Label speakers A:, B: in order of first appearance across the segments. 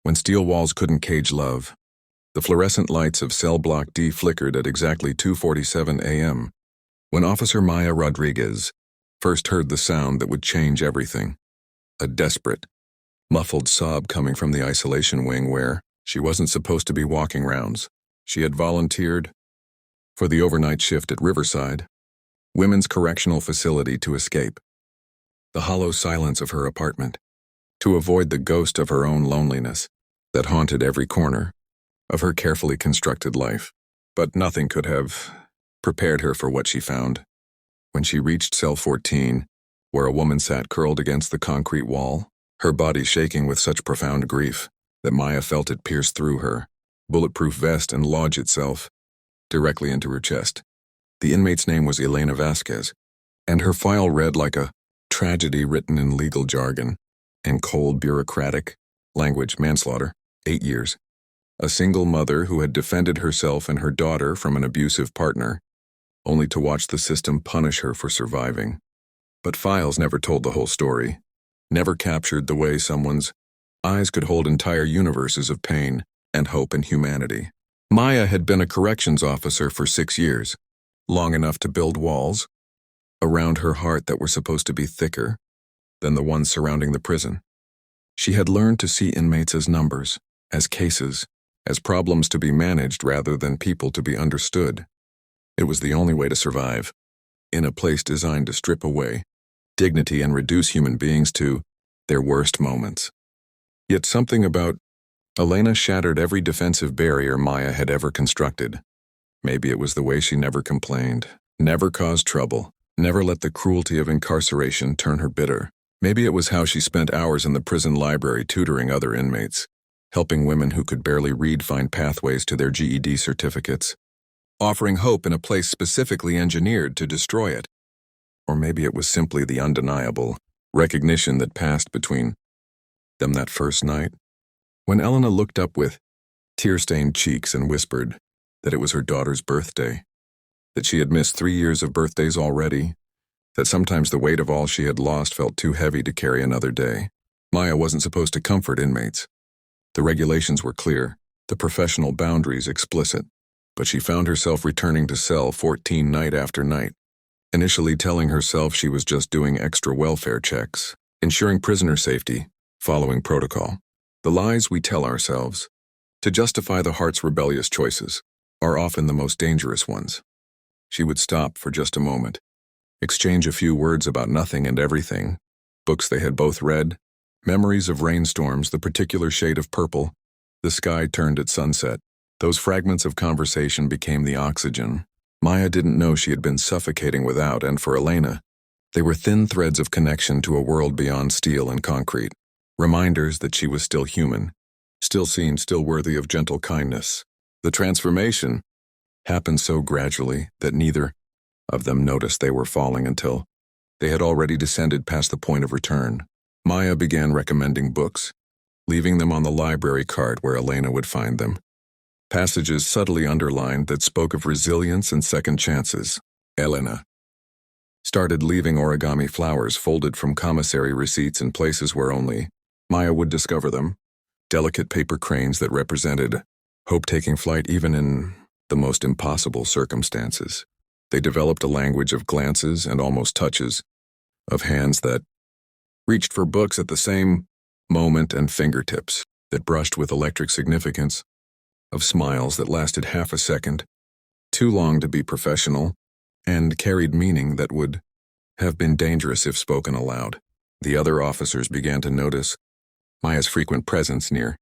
A: When steel walls couldn't cage love, the fluorescent lights of cell block D flickered at exactly 2:47 a.m. when Officer Maya Rodriguez first heard the sound that would change everything. A desperate, muffled sob coming from the isolation wing where she wasn't supposed to be walking rounds. She had volunteered for the overnight shift at Riverside, women's correctional facility, to escape the hollow silence of her apartment, to avoid the ghost of her own loneliness that haunted every corner of her carefully constructed life. But nothing could have prepared her for what she found. When she reached cell 14, where a woman sat curled against the concrete wall, her body shaking with such profound grief that Maya felt it pierce through her bulletproof vest and lodge itself directly into her chest. The inmate's name was Elena Vasquez, and her file read like a tragedy written in legal jargon and cold bureaucratic language: manslaughter, 8 years. A single mother who had defended herself and her daughter from an abusive partner, only to watch the system punish her for surviving. But files never told the whole story, never captured the way someone's eyes could hold entire universes of pain and hope and humanity. Maya had been a corrections officer for 6 years, long enough to build walls around her heart that were supposed to be thicker than the ones surrounding the prison. She had learned to see inmates as numbers, as cases, as problems to be managed rather than people to be understood. It was the only way to survive, in a place designed to strip away dignity and reduce human beings to their worst moments. Yet something about Elena shattered every defensive barrier Maya had ever constructed. Maybe it was the way she never complained, never caused trouble, never let the cruelty of incarceration turn her bitter. Maybe it was how she spent hours in the prison library tutoring other inmates, helping women who could barely read find pathways to their GED certificates, offering hope in a place specifically engineered to destroy it. Or maybe it was simply the undeniable recognition that passed between them that first night, when Elena looked up with tear-stained cheeks and whispered that it was her daughter's birthday, that she had missed 3 years of birthdays already, that sometimes the weight of all she had lost felt too heavy to carry another day. Maya wasn't supposed to comfort inmates. The regulations were clear, the professional boundaries explicit, but she found herself returning to cell 14 night after night, initially telling herself she was just doing extra welfare checks, ensuring prisoner safety, following protocol. The lies we tell ourselves to justify the heart's rebellious choices are often the most dangerous ones. She would stop for just a moment, exchange a few words about nothing and everything, books they had both read, memories of rainstorms, the particular shade of purple, the sky turned at sunset. Those fragments of conversation became the oxygen Maya didn't know she had been suffocating without, and for Elena, they were thin threads of connection to a world beyond steel and concrete, reminders that she was still human, still seen, still worthy of gentle kindness. The transformation happened so gradually that neither of them noticed they were falling until they had already descended past the point of return. Maya began recommending books, leaving them on the library cart where Elena would find them. Passages subtly underlined that spoke of resilience and second chances. Elena started leaving origami flowers folded from commissary receipts in places where only Maya would discover them, delicate paper cranes that represented hope taking flight even in the most impossible circumstances. They developed a language of glances and almost touches, of hands that reached for books at the same moment, and fingertips that brushed with electric significance, of smiles that lasted half a second, too long to be professional, and carried meaning that would have been dangerous if spoken aloud. The other officers began to notice Maya's frequent presence near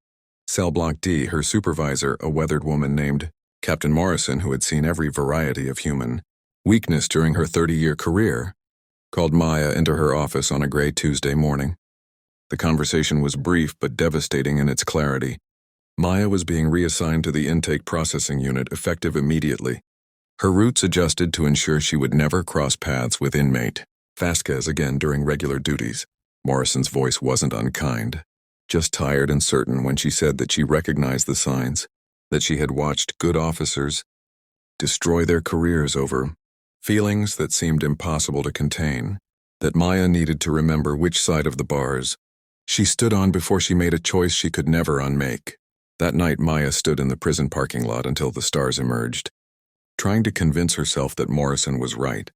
A: cell block D. Her supervisor, a weathered woman named Captain Morrison, who had seen every variety of human weakness during her 30-year career, called Maya into her office on a gray Tuesday morning. The conversation was brief but devastating in its clarity. Maya was being reassigned to the intake processing unit, effective immediately. Her routes adjusted to ensure she would never cross paths with inmate Vasquez again during regular duties. Morrison's voice wasn't unkind, just tired and certain when she said that she recognized the signs, that she had watched good officers destroy their careers over feelings that seemed impossible to contain, that Maya needed to remember which side of the bars She stood on before she made a choice she could never unmake. That night, Maya stood in the prison parking lot until the stars emerged, trying to convince herself that Morrison was right,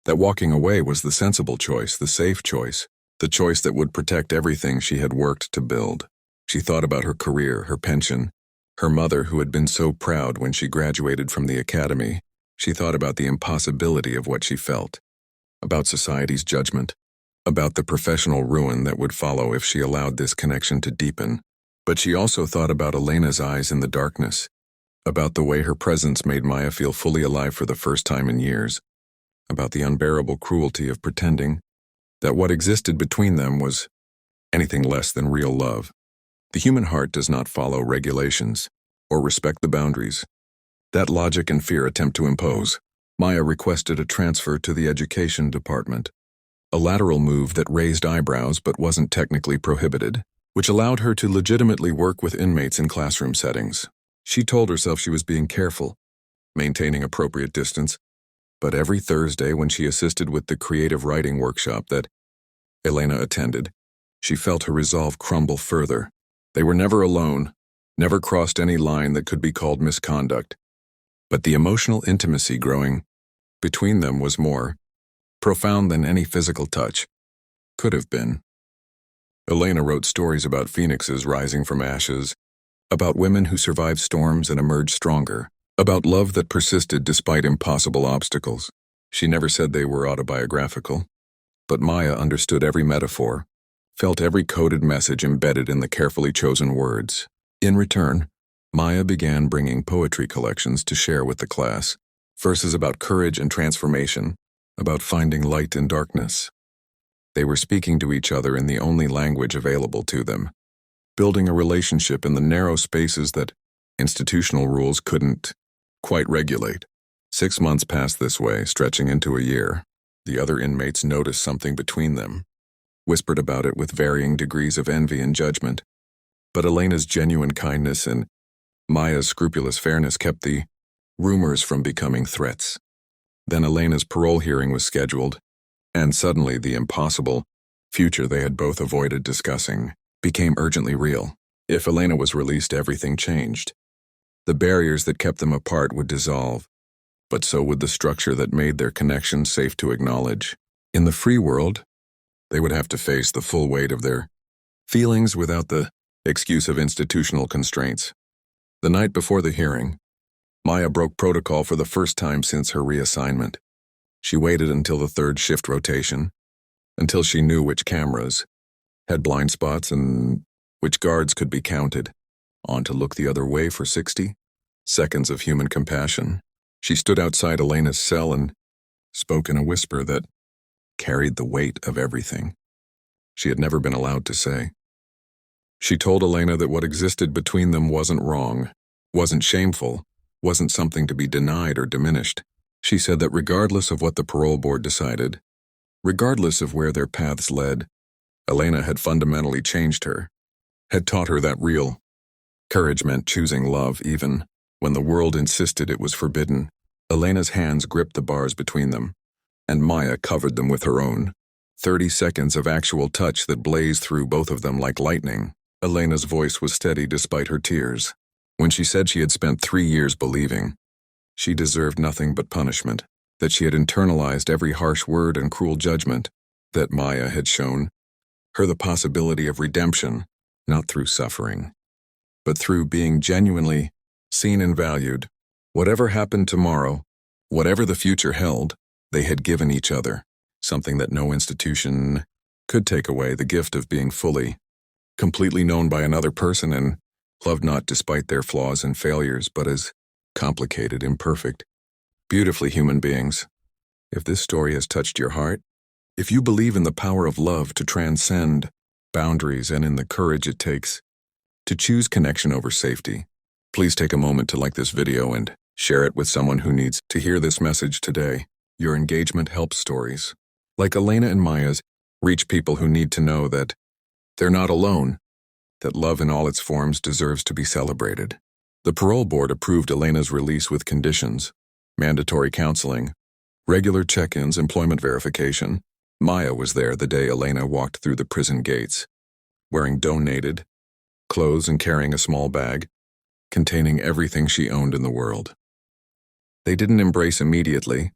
A: that walking away was the sensible choice, the safe choice, the choice that would protect everything she had worked to build. She thought about her career, her pension, her mother who had been so proud when she graduated from the academy. She thought about the impossibility of what she felt, about society's judgment, about the professional ruin that would follow if she allowed this connection to deepen. But she also thought about Elena's eyes in the darkness, about the way her presence made Maya feel fully alive for the first time in years, about the unbearable cruelty of pretending that what existed between them was anything less than real love. The human heart does not follow regulations or respect the boundaries that logic and fear attempt to impose. Maya requested a transfer to the education department, a lateral move that raised eyebrows but wasn't technically prohibited, which allowed her to legitimately work with inmates in classroom settings. She told herself she was being careful, maintaining appropriate distance, but every Thursday when she assisted with the creative writing workshop that Elena attended, she felt her resolve crumble further. They were never alone, never crossed any line that could be called misconduct, but the emotional intimacy growing between them was more profound than any physical touch could have been. Elena wrote stories about phoenixes rising from ashes, about women who survived storms and emerged stronger, about love that persisted despite impossible obstacles. She never said they were autobiographical, but Maya understood every metaphor, felt every coded message embedded in the carefully chosen words. In return, Maya began bringing poetry collections to share with the class, verses about courage and transformation, about finding light in darkness. They were speaking to each other in the only language available to them, building a relationship in the narrow spaces that institutional rules couldn't quite regulate. 6 months passed this way, stretching into a year. The other inmates noticed something between them, whispered about it with varying degrees of envy and judgment. But Elena's genuine kindness and Maya's scrupulous fairness kept the rumors from becoming threats. Then Elena's parole hearing was scheduled, and suddenly the impossible future they had both avoided discussing became urgently real. If Elena was released, everything changed. The barriers that kept them apart would dissolve, but so would the structure that made their connection safe to acknowledge. In the free world, they would have to face the full weight of their feelings without the excuse of institutional constraints. The night before the hearing, Maya broke protocol for the first time since her reassignment. She waited until the third shift rotation, until she knew which cameras had blind spots and which guards could be counted, on to look the other way for 60 seconds of human compassion. She stood outside Elena's cell and spoke in a whisper that carried the weight of everything she had never been allowed to say. She told Elena that what existed between them wasn't wrong, wasn't shameful, wasn't something to be denied or diminished. She said that regardless of what the parole board decided, regardless of where their paths led, Elena had fundamentally changed her, had taught her that real courage meant choosing love even when the world insisted it was forbidden. Elena's hands gripped the bars between them, and Maya covered them with her own. 30 seconds of actual touch that blazed through both of them like lightning. Elena's voice was steady despite her tears. When she said she had spent 3 years believing she deserved nothing but punishment, that she had internalized every harsh word and cruel judgment, that Maya had shown her the possibility of redemption, not through suffering, but through being genuinely seen and valued. Whatever happened tomorrow, whatever the future held, they had given each other something that no institution could take away: the gift of being fully, completely known by another person and loved not despite their flaws and failures, but as complicated, imperfect, beautifully human beings. If this story has touched your heart, if you believe in the power of love to transcend boundaries and in the courage it takes to choose connection over safety, please take a moment to like this video and share it with someone who needs to hear this message today. Your engagement helps stories like Elena and Maya's reach people who need to know that they're not alone, that love in all its forms deserves to be celebrated. The parole board approved Elena's release with conditions: mandatory counseling, regular check-ins, employment verification. Maya was there the day Elena walked through the prison gates, wearing donated clothes and carrying a small bag containing everything she owned in the world. They didn't embrace immediately,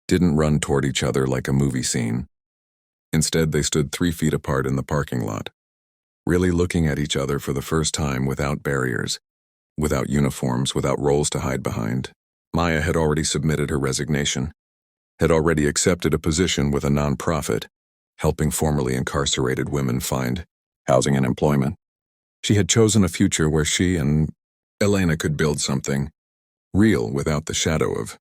A: didn't run toward each other like a movie scene. Instead, they stood 3 feet apart in the parking lot, really looking at each other for the first time without barriers, without uniforms, without roles to hide behind. Maya had already submitted her resignation, had already accepted a position with a nonprofit, helping formerly incarcerated women find housing and employment. She had chosen a future where she and Elena could build something real without the shadow of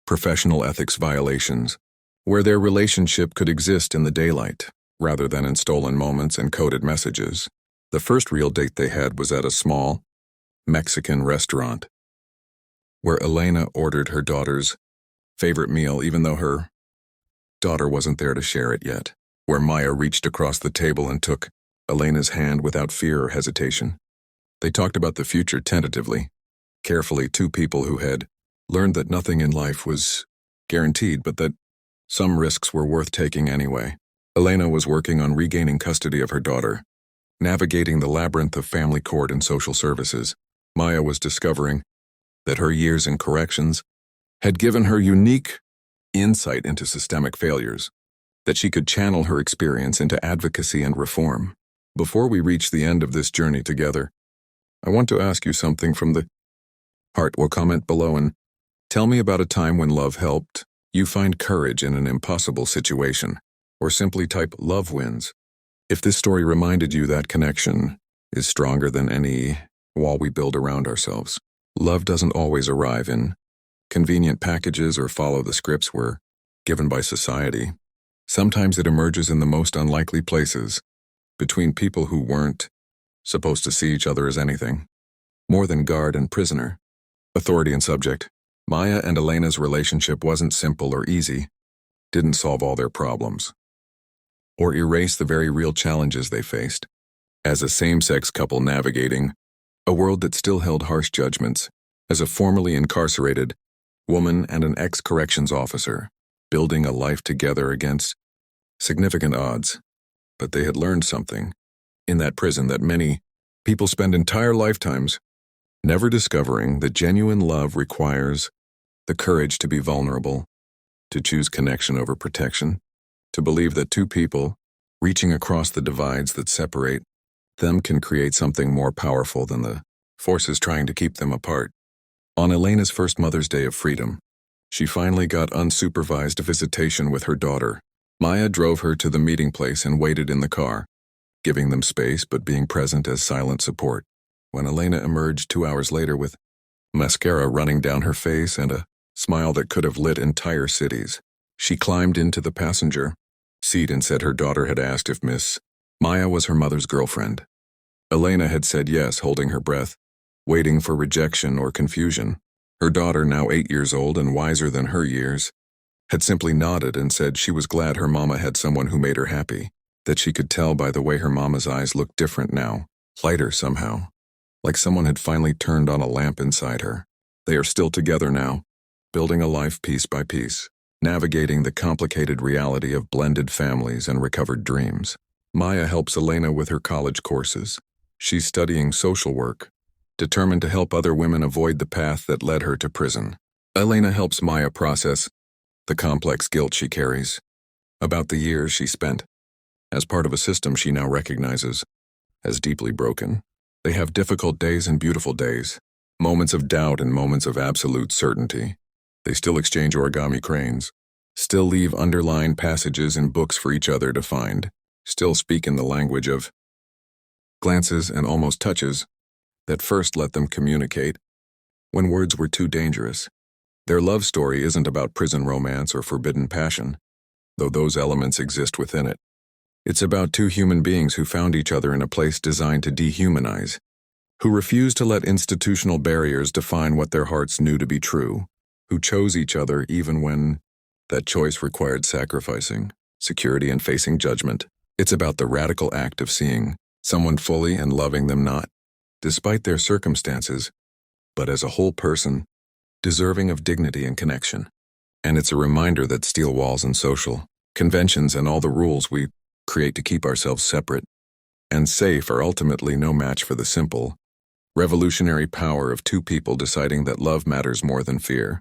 A: professional ethics violations, where their relationship could exist in the daylight rather than in stolen moments and coded messages. The first real date they had was at a small Mexican restaurant, where Elena ordered her daughter's favorite meal even though her daughter wasn't there to share it yet, where Maya reached across the table and took Elena's hand without fear or hesitation. They talked about the future tentatively, carefully, two people who had learned that nothing in life was guaranteed but that some risks were worth taking anyway. Elena was working on regaining custody of her daughter, navigating the labyrinth of family court and social services. Maya was discovering that her years in corrections had given her unique insight into systemic failures, that she could channel her experience into advocacy and reform. Before we reach the end of this journey together, I want to ask you something from the heart. Or comment below and tell me about a time when love helped you find courage in an impossible situation, or simply type "love wins" if this story reminded you that connection is stronger than any wall we build around ourselves. Love doesn't always arrive in convenient packages or follow the scripts we're given by society. Sometimes it emerges in the most unlikely places, between people who weren't supposed to see each other as anything more than guard and prisoner, authority and subject. Maya and Elena's relationship wasn't simple or easy, didn't solve all their problems, or erase the very real challenges they faced. As a same-sex couple navigating a world that still held harsh judgments, as a formerly incarcerated woman and an ex-corrections officer, building a life together against significant odds. But they had learned something in that prison that many people spend entire lifetimes never discovering: that genuine love requires the courage to be vulnerable, to choose connection over protection, to believe that two people reaching across the divides that separate them can create something more powerful than the forces trying to keep them apart. On Elena's first Mother's Day of freedom, she finally got unsupervised visitation with her daughter. Maya drove her to the meeting place and waited in the car, giving them space but being present as silent support. When Elena emerged 2 hours later with mascara running down her face and a smile that could have lit entire cities, she climbed into the passenger seat and said her daughter had asked if Miss Maya was her mother's girlfriend. Elena had said yes, holding her breath, waiting for rejection or confusion. Her daughter, now 8 years old and wiser than her years, had simply nodded and said she was glad her mama had someone who made her happy, that she could tell by the way her mama's eyes looked different now, lighter somehow, like someone had finally turned on a lamp inside her. They are still together now, building a life piece by piece, navigating the complicated reality of blended families and recovered dreams. Maya helps Elena with her college courses. She's studying social work, determined to help other women avoid the path that led her to prison. Elena helps Maya process the complex guilt she carries about the years she spent as part of a system she now recognizes as deeply broken. They have difficult days and beautiful days, moments of doubt and moments of absolute certainty. They still exchange origami cranes, still leave underlined passages in books for each other to find, still speak in the language of glances and almost touches that first let them communicate when words were too dangerous. Their love story isn't about prison romance or forbidden passion, though those elements exist within it. It's about two human beings who found each other in a place designed to dehumanize, who refused to let institutional barriers define what their hearts knew to be true, who chose each other even when that choice required sacrificing security and facing judgment. It's about the radical act of seeing someone fully and loving them not despite their circumstances, but as a whole person, deserving of dignity and connection. And it's a reminder that steel walls and social conventions and all the rules we create to keep ourselves separate and safe are ultimately no match for the simple, revolutionary power of two people deciding that love matters more than fear.